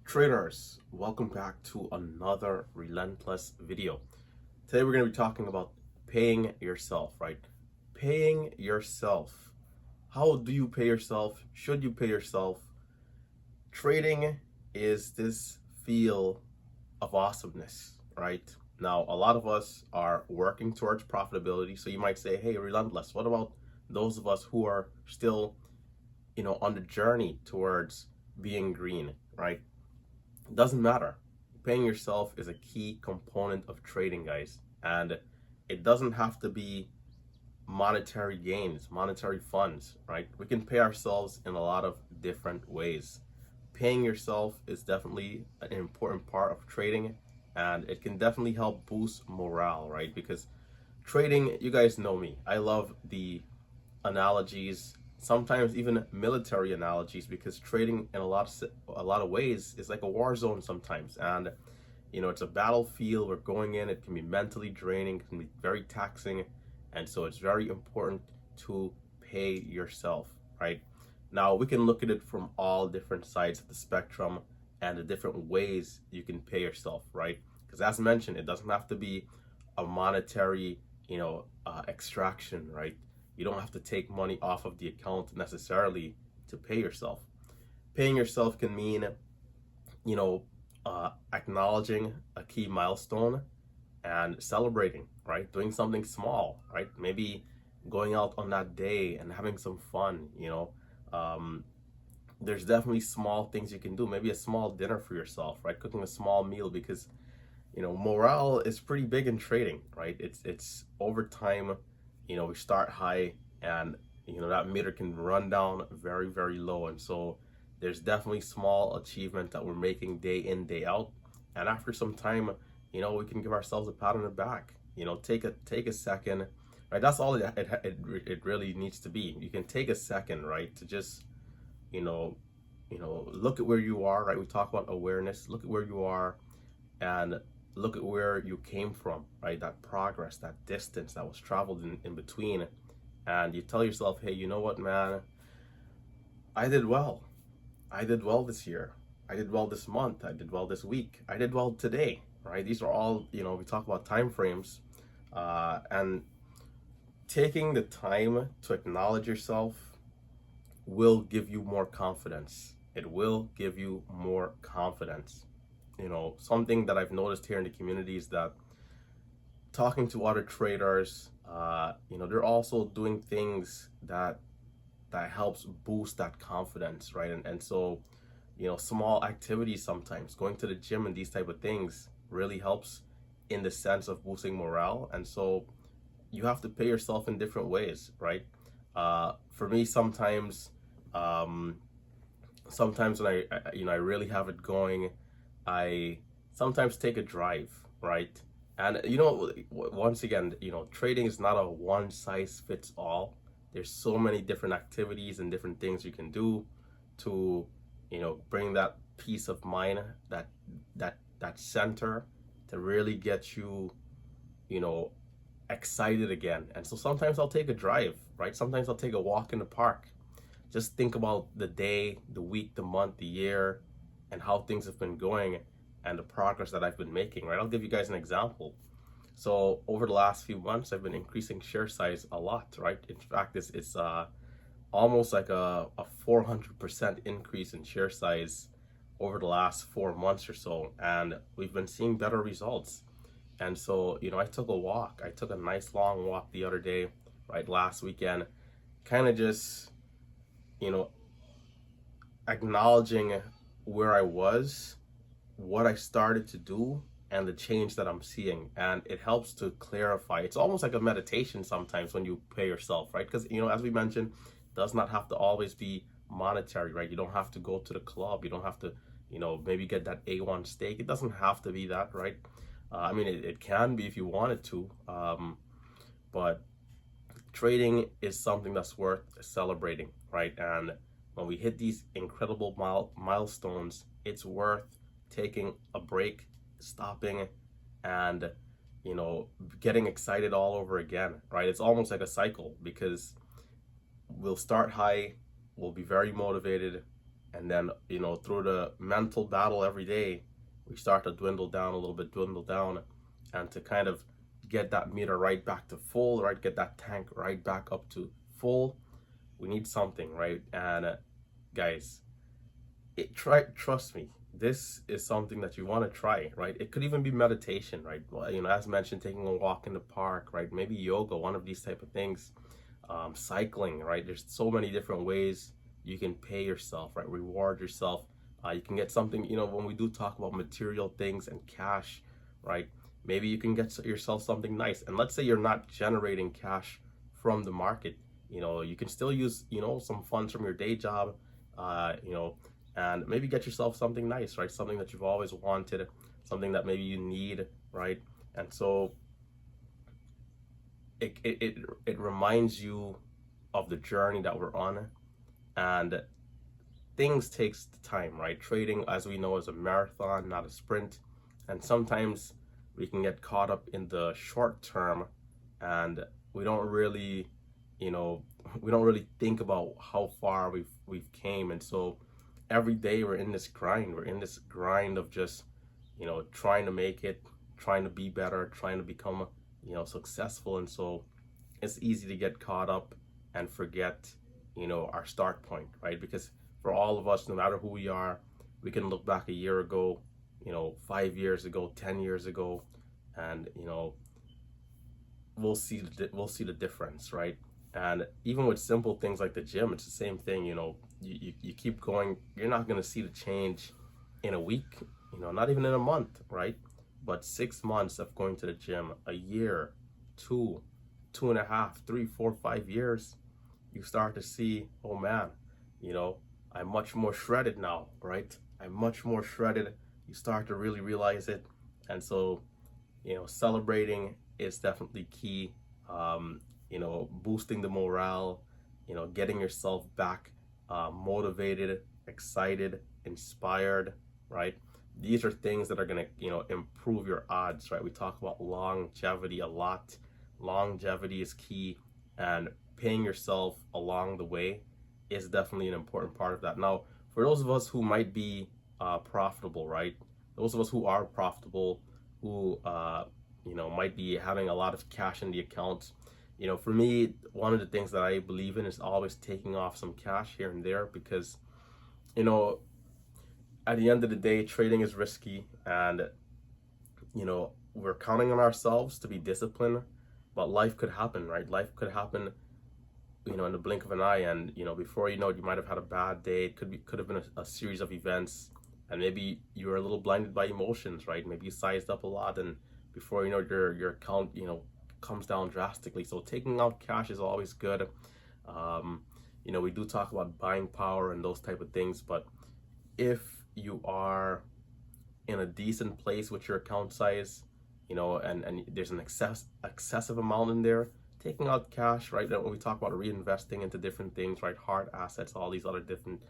Traders, welcome back to another Relentless video. Today we're going to be talking about paying yourself, right? Paying yourself. How do you pay yourself? Should you pay yourself? Trading is this feel of awesomeness, right? Now, a lot of us are working towards profitability, so you might say, hey, Relentless, what about those of us who are still, on the journey towards being green, right? It doesn't matter. Paying yourself is a key component of trading, guys. And it doesn't have to be monetary gains, monetary funds, right? We can pay ourselves in a lot of different ways. Paying yourself is definitely an important part of trading, and it can definitely help boost morale, right? Because trading, you guys know me. I love the analogies, sometimes even military analogies, because trading in a lot of ways is like a war zone sometimes. And it's a battlefield. We're going in. It can be mentally draining. It can be very taxing, and so it's very important to pay yourself, right? Now we can look at it from all different sides of the spectrum and the different ways you can pay yourself, right? Because as mentioned, it doesn't have to be a monetary extraction, right? You don't have to take money off of the account necessarily to pay yourself. Paying yourself can mean, acknowledging a key milestone and celebrating, right? Doing something small, right? Maybe going out on that day and having some fun, There's definitely small things you can do. Maybe a small dinner for yourself, right? Cooking a small meal, because, morale is pretty big in trading, right? It's over time. We start high, and that meter can run down very, very low. And so there's definitely small achievement that we're making day in, day out. And after some time, we can give ourselves a pat on the back. Take a second, right? That's all it really needs to be. You can take a second, right, to just look at where you are, right? We talk about awareness. Look at where you are, and look at where you came from, right? That progress, that distance that was traveled in between. And you tell yourself, hey, you know what, man? I did well. I did well this year. I did well this month. I did well this week. I did well today, right? These are all, we talk about time frames. And taking the time to acknowledge yourself will give you more confidence. It will give you more confidence. Something that I've noticed here in the community is that talking to other traders, they're also doing things that helps boost that confidence, right? And so, small activities, sometimes going to the gym and these type of things really helps in the sense of boosting morale. And so you have to pay yourself in different ways, right? For me, sometimes when I really have it going, I sometimes take a drive, right? And once again, trading is not a one size fits all. There's so many different activities and different things you can do to, bring that peace of mind, that center, to really get you, excited again. And so sometimes I'll take a drive, right? Sometimes I'll take a walk in the park. Just think about the day, the week, the month, the year, and how things have been going and the progress that I've been making, right? I'll give you guys an example. So over the last few months, I've been increasing share size a lot, right? In fact, it's almost like a 400% increase in share size over the last 4 months or so. And we've been seeing better results. And so, I took a walk. I took a nice long walk the other day, right, last weekend, kind of just, acknowledging where I was, what I started to do, and the change that I'm seeing. And it helps to clarify. It's almost like a meditation sometimes when you pay yourself, right? Because, as we mentioned, it does not have to always be monetary, right? You don't have to go to the club. You don't have to, maybe get that A1 steak. It doesn't have to be that, right? It can be if you wanted to. But trading is something that's worth celebrating, right? And when we hit these incredible milestones, it's worth taking a break, stopping, and getting excited all over again, right? It's almost like a cycle, because we'll start high, we'll be very motivated, And then, through the mental battle every day, we start to dwindle down a little bit, dwindle down, and to kind of get that meter right back to full, right? Get that tank right back up to full. We need something, right? And guys, trust me, this is something that you want to try, right? It could even be meditation, right? Well, as mentioned, taking a walk in the park, right? Maybe yoga, one of these type of things. Cycling, right? There's so many different ways you can pay yourself, right? Reward yourself. You can get something, when we do talk about material things and cash, right? Maybe you can get yourself something nice. And let's say you're not generating cash from the market. You can still use, some funds from your day job, and maybe get yourself something nice, right? Something that you've always wanted, something that maybe you need, right? And so it reminds you of the journey that we're on, and things takes time, right? Trading, as we know, is a marathon, not a sprint, and sometimes we can get caught up in the short term, and we don't really think about how far we've came. And so every day we're in this grind of just trying to make it, trying to be better, trying to become successful. And so it's easy to get caught up and forget our start point, right? Because for all of us, no matter who we are, we can look back a year ago, 5 years ago, 10 years ago, and we'll see the difference, right? And even with simple things like the gym, it's the same thing. You keep going, you're not going to see the change in a week, not even in a month, right? But 6 months of going to the gym, a year, 2.5, 3, 4, 5 years, you start to see, oh man, I'm much more shredded now, right? I'm much more shredded. You start to really realize it. And so, celebrating is definitely key. Boosting the morale, getting yourself back motivated, excited, inspired, right? These are things that are going to, improve your odds, right? We talk about longevity a lot. Longevity is key, and paying yourself along the way is definitely an important part of that. Now, for those of us who might be profitable, right? Those of us who are profitable, who, might be having a lot of cash in the account, for me, one of the things that I believe in is always taking off some cash here and there, because, at the end of the day, trading is risky, and, we're counting on ourselves to be disciplined, but life could happen, right? Life could happen, in the blink of an eye, and, before you know it, you might have had a bad day. It could have been a series of events, and maybe you were a little blinded by emotions, right? Maybe you sized up a lot, and before you know it, your account, comes down drastically. So taking out cash is always good. We do talk about buying power and those type of things, but if you are in a decent place with your account size, and there's an excessive amount in there, taking out cash, right? Then when we talk about reinvesting into different things, right? Hard assets, all these other different,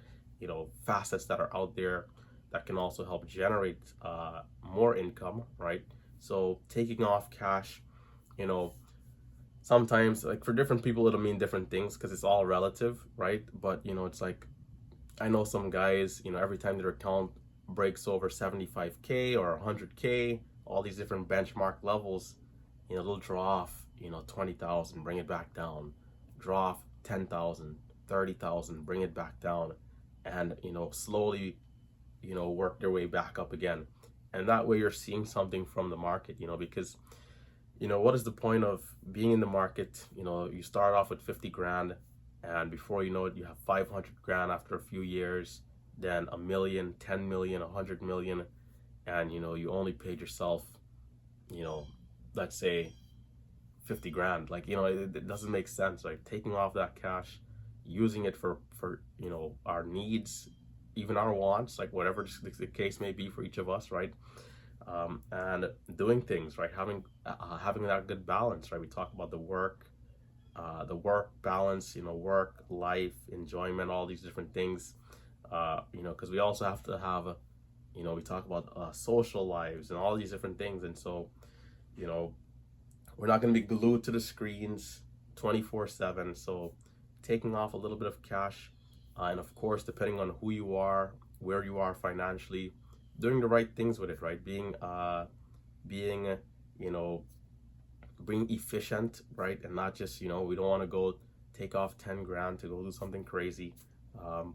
facets that are out there that can also help generate more income, right? So taking off cash, sometimes, like, for different people it'll mean different things because it's all relative, right? But it's like, I know some guys, every time their account breaks over 75K or 100K, all these different benchmark levels, they'll draw off 20,000, bring it back down, draw off 10,000, 30,000, bring it back down, and slowly work their way back up again. And that way you're seeing something from the market, because what is the point of being in the market? You start off with 50 grand, and before you know it, you have 500 grand after a few years, then a million, 10 million, 100 million, and you only paid yourself, let's say 50 grand. Like, it doesn't make sense, right? Taking off that cash, using it for our needs, even our wants, like whatever the case may be for each of us, right? And doing things, right? Having that good balance, right? We talk about the work balance, work, life, enjoyment, all these different things, because we also have to have, we talk about social lives and all these different things. And so, we're not going to be glued to the screens 24/7. So taking off a little bit of cash And of course, depending on who you are, where you are financially, doing the right things with it, right? Being you know, being efficient, right? And not just, we don't want to go take off 10 grand to go do something crazy,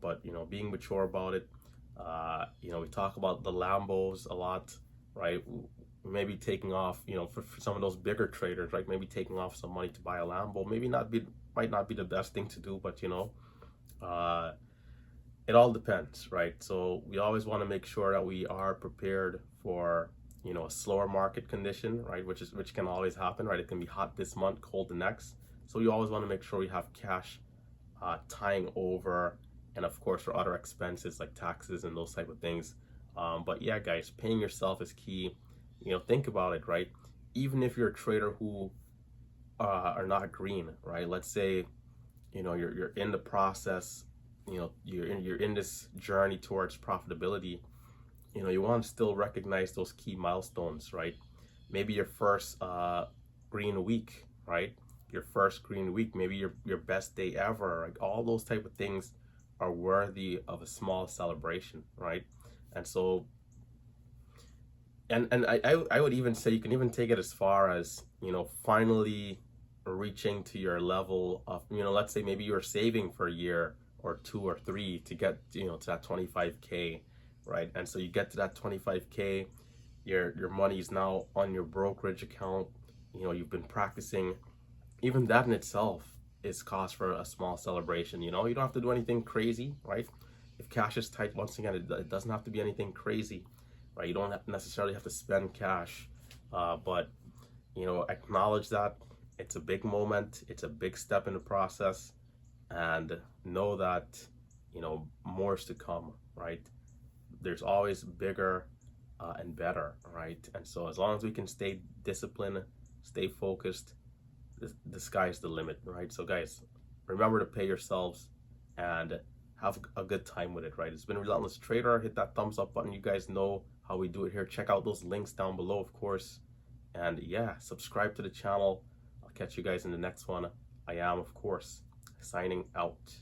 but being mature about it. We talk about the Lambos a lot, right? Maybe taking off, for some of those bigger traders, right? Maybe taking off some money to buy a Lambo, might not be the best thing to do, but it all depends, right? So we always want to make sure that we are prepared for, a slower market condition, right? Which can always happen, right? It can be hot this month, cold the next. So you always want to make sure we have cash tying over, and of course for other expenses like taxes and those type of things. But yeah, guys, paying yourself is key. Think about it, right? Even if you're a trader who are not green, right? Let's say, you're in the process, you're in this journey towards profitability. You want to still recognize those key milestones, right? Maybe your first green week, right? Your first green week, maybe your best day ever. Like, all those type of things are worthy of a small celebration, right? And so, and I would even say you can even take it as far as, finally reaching to your level of, let's say maybe you're saving for a year or 2 or 3 to get, to that 25K, right? And so you get to that 25K, your money is now on your brokerage account. You've been practicing. Even that in itself is cause for a small celebration. You don't have to do anything crazy, right? If cash is tight, once again, it doesn't have to be anything crazy, right? You don't necessarily have to spend cash, but acknowledge that it's a big moment, it's a big step in the process, and know that more is to come, right? There's always bigger and better, right? And so as long as we can stay disciplined, stay focused, the sky's the limit, right? So guys, remember to pay yourselves and have a good time with it, right? It's been Relentless Trader. Hit that thumbs up button. You guys know how we do it here. Check out those links down below, of course. And yeah, subscribe to the channel. I'll catch you guys in the next one. I am, of course, signing out.